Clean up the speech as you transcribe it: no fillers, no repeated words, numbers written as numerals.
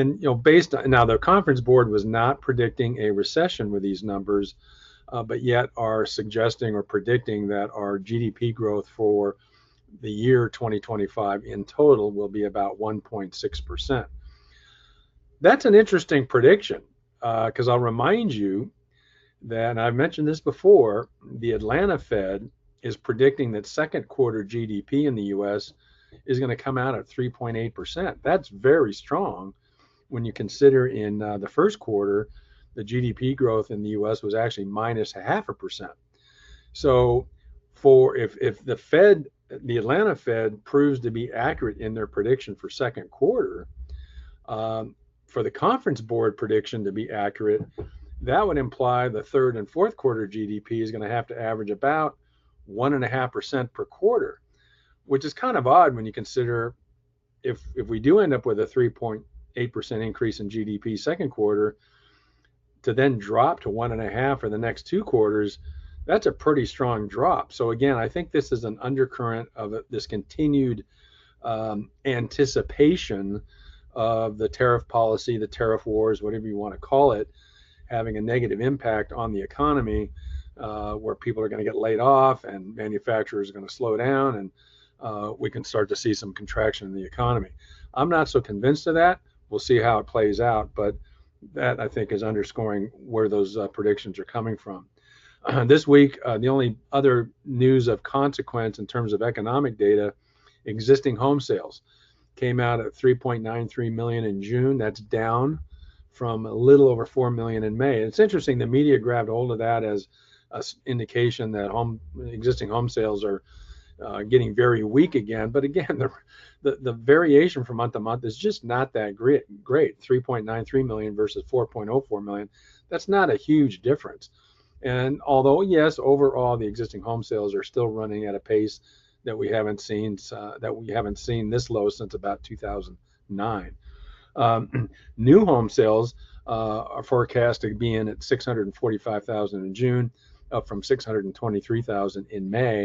And based on now, the conference board was not predicting a recession with these numbers, but yet are suggesting or predicting that our GDP growth for the year 2025 in total will be about 1.6%. That's an interesting prediction because I'll remind you that, and I've mentioned this before, the Atlanta Fed is predicting that second quarter GDP in the US is going to come out at 3.8%. That's very strong when you consider in the first quarter, the GDP growth in the US was actually minus 0.5%. So if the Fed, the Atlanta Fed proves to be accurate in their prediction for second quarter, for the conference board prediction to be accurate, that would imply the third and fourth quarter GDP is going to have to average about 1.5% per quarter, which is kind of odd when you consider if we do end up with a 3.8% increase in GDP second quarter, to then drop to 1.5 for the next two quarters, that's a pretty strong drop. So again, I think this is an undercurrent of this continued anticipation of the tariff policy, the tariff wars, whatever you want to call it, having a negative impact on the economy, where people are going to get laid off and manufacturers are going to slow down, and we can start to see some contraction in the economy. I'm not so convinced of that. We'll see how it plays out, but that I think is underscoring where those predictions are coming from. This week, the only other news of consequence in terms of economic data, existing home sales came out at 3.93 million in June. That's down from a little over 4 million in May. It's interesting, the media grabbed hold of that as an indication that existing home sales are getting very weak again. But again, the variation from month to month is just not that great. 3.93 million versus 4.04 million. That's not a huge difference. And although, yes, overall, the existing home sales are still running at a pace that we haven't seen this low since about 2009. New home sales are forecast to be in at 645,000 in June, up from 623,000 in May.